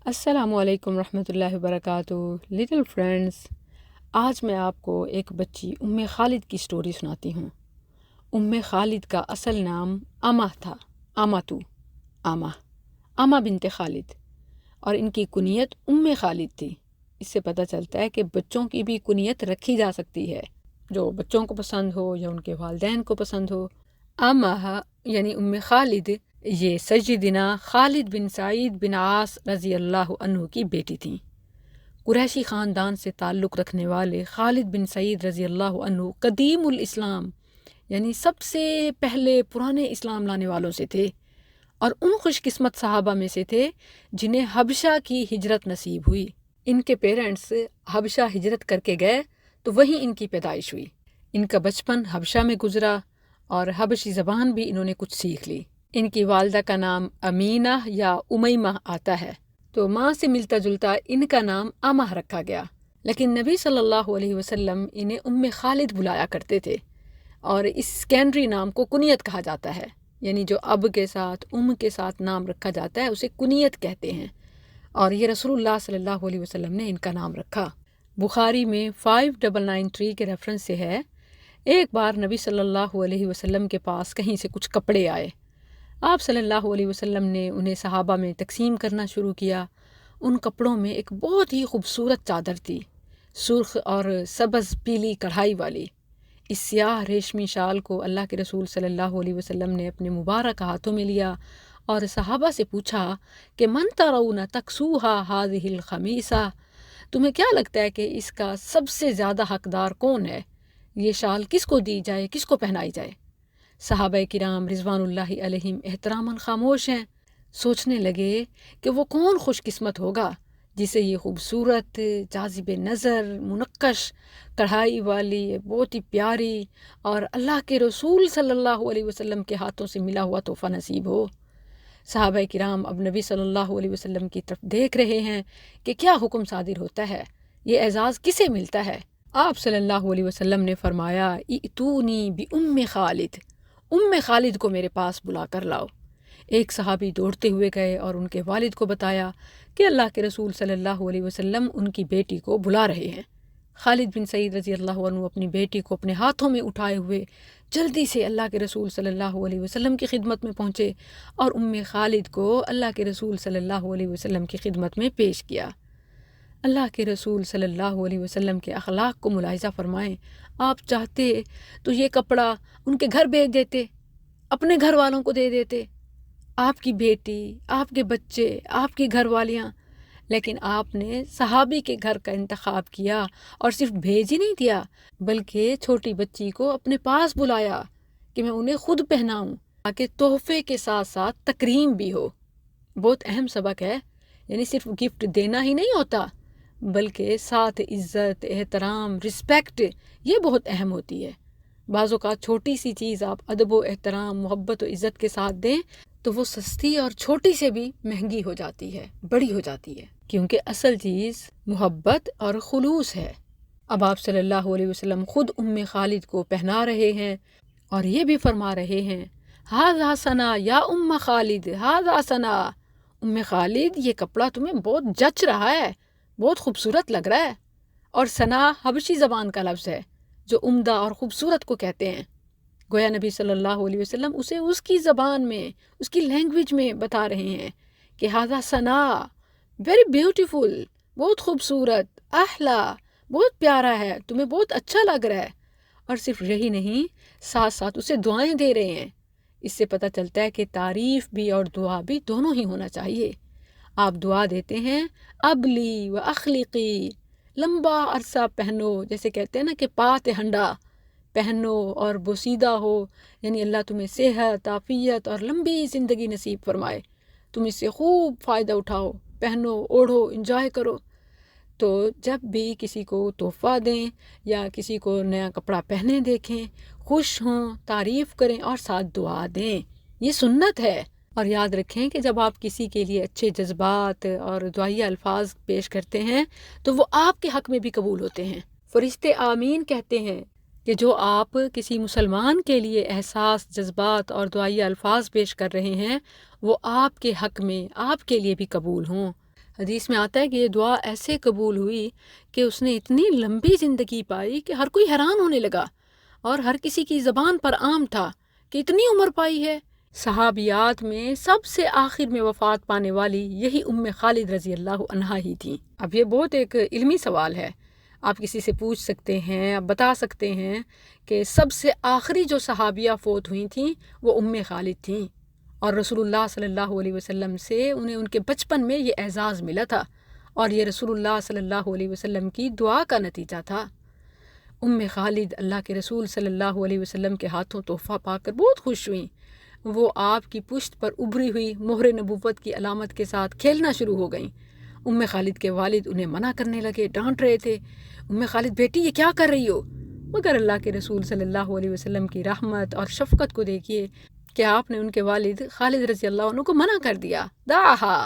السلام علیکم ورحمۃ اللہ وبرکاتہ لٹل فرینڈز، آج میں آپ کو ایک بچی ام خالد کی سٹوری سناتی ہوں۔ ام خالد کا اصل نام امہ تھا، امہ بنت خالد، اور ان کی کنیت ام خالد تھی۔ اس سے پتہ چلتا ہے کہ بچوں کی بھی کنیت رکھی جا سکتی ہے، جو بچوں کو پسند ہو یا ان کے والدین کو پسند ہو۔ امہ یعنی ام خالد یہ سیدنا خالد بن سعید بن عاص رضی اللہ عنہ کی بیٹی تھیں۔ قریشی خاندان سے تعلق رکھنے والے خالد بن سعید رضی اللہ عنہ قدیم الاسلام یعنی سب سے پہلے پرانے اسلام لانے والوں سے تھے، اور ان خوش قسمت صحابہ میں سے تھے جنہیں حبشہ کی ہجرت نصیب ہوئی۔ ان کے پیرنٹس حبشہ ہجرت کر کے گئے تو وہیں ان کی پیدائش ہوئی۔ ان کا بچپن حبشہ میں گزرا اور حبشی زبان بھی انہوں نے کچھ سیکھ لی۔ ان کی والدہ کا نام امینہ یا امیمہ آتا ہے، تو ماں سے ملتا جلتا ان کا نام امہ رکھا گیا، لیکن نبی صلی اللہ علیہ وسلم انہیں ام خالد بلایا کرتے تھے، اور اس سیکنڈری نام کو کنیت کہا جاتا ہے، یعنی جو اب کے ساتھ کے ساتھ نام رکھا جاتا ہے اسے کنیت کہتے ہیں، اور یہ رسول اللہ صلی اللہ علیہ وسلم نے ان کا نام رکھا۔ بخاری میں 5993 کے ریفرنس سے ہے، ایک بار نبی صلی اللہ علیہ وسلم کے پاس کہیں سے کچھ کپڑے آئے۔ آپ صلی اللہ علیہ وسلم نے انہیں صحابہ میں تقسیم کرنا شروع کیا۔ ان کپڑوں میں ایک بہت ہی خوبصورت چادر تھی، سرخ اور سبز پیلی کڑھائی والی۔ اس سیاہ ریشمی شال کو اللہ کے رسول صلی اللہ علیہ وسلم نے اپنے مبارک ہاتھوں میں لیا اور صحابہ سے پوچھا کہ من ترون تکسوہا ہذہ الخمیسہ، تمہیں کیا لگتا ہے کہ اس کا سب سے زیادہ حقدار کون ہے؟ یہ شال کس کو دی جائے، کس کو پہنائی جائے؟ صحابہ کرام رضوان اللہ علیہم احتراماً خاموش ہیں، سوچنے لگے کہ وہ کون خوش قسمت ہوگا جسے یہ خوبصورت، جاذب نظر، منقش کڑھائی والی، بہت ہی پیاری اور اللہ کے رسول صلی اللہ علیہ وسلم کے ہاتھوں سے ملا ہوا تحفہ نصیب ہو۔ صحابہ کرام اب نبی صلی اللہ علیہ وسلم کی طرف دیکھ رہے ہیں کہ کیا حکم صادر ہوتا ہے، یہ اعزاز کسے ملتا ہے۔ آپ صلی اللہ علیہ وسلم نے فرمایا ائتونی بِأم خالد، ام خالد کو میرے پاس بلا کر لاؤ۔ ایک صحابی دوڑتے ہوئے گئے اور ان کے والد کو بتایا کہ اللہ کے رسول صلی اللہ علیہ وسلم ان کی بیٹی کو بلا رہے ہیں۔ خالد بن سعید رضی اللہ عنہ اپنی بیٹی کو اپنے ہاتھوں میں اٹھائے ہوئے جلدی سے اللہ کے رسول صلی اللہ علیہ وسلم کی خدمت میں پہنچے اور ام خالد کو اللہ کے رسول صلی اللہ علیہ وسلم کی خدمت میں پیش کیا۔ اللہ کے رسول صلی اللہ علیہ وسلم کے اخلاق کو ملاحظہ فرمائیں، آپ چاہتے تو یہ کپڑا ان کے گھر بھیج دیتے، اپنے گھر والوں کو دے دیتے، آپ کی بیٹی، آپ کے بچے، آپ کی گھر والیاں، لیکن آپ نے صحابی کے گھر کا انتخاب کیا اور صرف بھیج ہی نہیں دیا بلکہ چھوٹی بچی کو اپنے پاس بلایا کہ میں انہیں خود پہناؤں تاکہ تحفے کے ساتھ ساتھ تکریم بھی ہو۔ بہت اہم سبق ہے، یعنی صرف گفٹ دینا ہی نہیں ہوتا بلکہ ساتھ عزت، احترام، رسپیکٹ، یہ بہت اہم ہوتی ہے۔ بعض اوقات چھوٹی سی چیز آپ ادب و احترام، محبت و عزت کے ساتھ دیں تو وہ سستی اور چھوٹی سے بھی مہنگی ہو جاتی ہے، بڑی ہو جاتی ہے، کیونکہ اصل چیز محبت اور خلوص ہے۔ اب آپ صلی اللہ علیہ وسلم خود ام خالد کو پہنا رہے ہیں اور یہ بھی فرما رہے ہیں ھذا ثنا یا ام خالد، ھذا ثنا، ام خالد یہ کپڑا تمہیں بہت جچ رہا ہے، بہت خوبصورت لگ رہا ہے۔ اور ثنا حبشی زبان کا لفظ ہے جو عمدہ اور خوبصورت کو کہتے ہیں۔ گویا نبی صلی اللہ علیہ وسلم اسے اس کی زبان میں، اس کی لینگویج میں بتا رہے ہیں کہ ھذا ثنا، ویری بیوٹیفل، بہت خوبصورت، احلا، بہت پیارا ہے، تمہیں بہت اچھا لگ رہا ہے۔ اور صرف یہی نہیں، ساتھ ساتھ اسے دعائیں دے رہے ہیں۔ اس سے پتہ چلتا ہے کہ تعریف بھی اور دعا بھی دونوں ہی ہونا چاہیے۔ آپ دعا دیتے ہیں ابلی و اخلقی، لمبا عرصہ پہنو، جیسے کہتے ہیں نا کہ پات ہنڈا پہنو اور بوسیدہ ہو، یعنی اللہ تمہیں صحت، عافیت اور لمبی زندگی نصیب فرمائے، تم اس سے خوب فائدہ اٹھاؤ، پہنو، اوڑھو، انجوائے کرو۔ تو جب بھی کسی کو تحفہ دیں یا کسی کو نیا کپڑا پہنے دیکھیں، خوش ہوں، تعریف کریں اور ساتھ دعا دیں، یہ سنت ہے۔ اور یاد رکھیں کہ جب آپ کسی کے لیے اچھے جذبات اور دعائیہ الفاظ پیش کرتے ہیں تو وہ آپ کے حق میں بھی قبول ہوتے ہیں۔ فرشتے آمین کہتے ہیں کہ جو آپ کسی مسلمان کے لیے احساس، جذبات اور دعائیہ الفاظ پیش کر رہے ہیں وہ آپ کے حق میں، آپ کے لیے بھی قبول ہوں۔ حدیث میں آتا ہے کہ یہ دعا ایسے قبول ہوئی کہ اس نے اتنی لمبی زندگی پائی کہ ہر کوئی حیران ہونے لگا اور ہر کسی کی زبان پر عام تھا کہ اتنی عمر پائی ہے۔ صحابیات میں سب سے آخر میں وفات پانے والی یہی خالد رضی اللہ عنہا ہی تھیں۔ اب یہ بہت ایک علمی سوال ہے، آپ کسی سے پوچھ سکتے ہیں، آپ بتا سکتے ہیں کہ سب سے آخری جو صحابیہ فوت ہوئی تھیں وہ خالد تھیں، اور رسول اللہ صلی اللہ علیہ وسلم سے انہیں ان کے بچپن میں یہ اعزاز ملا تھا، اور یہ رسول اللہ صلی اللہ علیہ وسلم کی دعا کا نتیجہ تھا۔ خالد اللہ کے رسول صلی اللہ علیہ وسلم کے ہاتھوں تحفہ پا کر بہت خوش ہوئیں۔ وہ آپ کی پشت پر ابھری ہوئی مہر نبوت کی علامت کے ساتھ کھیلنا شروع ہو گئیں۔ خالد کے والد انہیں منع کرنے لگے، ڈانٹ رہے تھے، خالد بیٹی یہ کیا کر رہی ہو؟ مگر اللہ کے رسول صلی اللہ علیہ وسلم کی رحمت اور شفقت کو دیکھیے کہ آپ نے ان کے والد خالد رضی اللہ عنہ کو منع کر دیا۔ داہا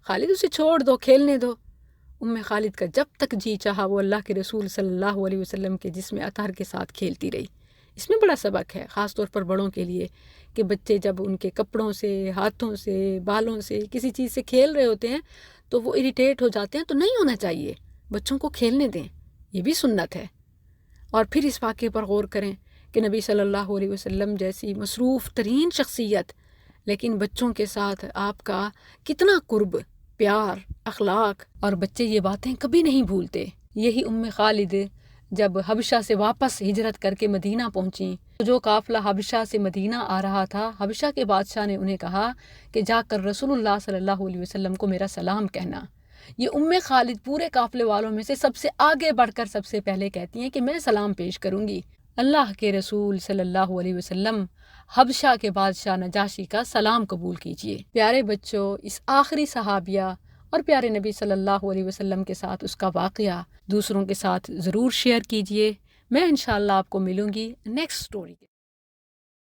خالد اسے چھوڑ دو، کھیلنے دو۔ خالد کا جب تک جی چاہا وہ اللہ کے رسول صلی اللہ علیہ وسلم کے جسم اطہر کے ساتھ کھیلتی رہی۔ اس میں بڑا سبق ہے، خاص طور پر بڑوں کے لیے، کہ بچے جب ان کے کپڑوں سے، ہاتھوں سے، بالوں سے، کسی چیز سے کھیل رہے ہوتے ہیں تو وہ اریٹیٹ ہو جاتے ہیں، تو نہیں ہونا چاہیے، بچوں کو کھیلنے دیں، یہ بھی سنت ہے۔ اور پھر اس واقعے پر غور کریں کہ نبی صلی اللہ علیہ وسلم جیسی مصروف ترین شخصیت، لیکن بچوں کے ساتھ آپ کا کتنا قرب، پیار، اخلاق، اور بچے یہ باتیں کبھی نہیں بھولتے۔ یہی خالد جب حبشہ سے واپس ہجرت کر کے مدینہ پہنچیں، جو قافلہ حبشہ سے مدینہ آ رہا تھا، حبشہ کے بادشاہ نے انہیں کہا کہ جا کر رسول اللہ صلی اللہ علیہ وسلم کو میرا سلام کہنا۔ یہ خالد پورے قافلے والوں میں سے سب سے آگے بڑھ کر سب سے پہلے کہتی ہیں کہ میں سلام پیش کروں گی۔ اللہ کے رسول صلی اللہ علیہ وسلم حبشہ کے بادشاہ نجاشی کا سلام قبول کیجیے۔ پیارے بچوں، اس آخری صحابیہ اور پیارے نبی صلی اللہ علیہ وسلم کے ساتھ اس کا واقعہ دوسروں کے ساتھ ضرور شیئر کیجیے۔ میں انشاءاللہ آپ کو ملوں گی نیکسٹ سٹوری کے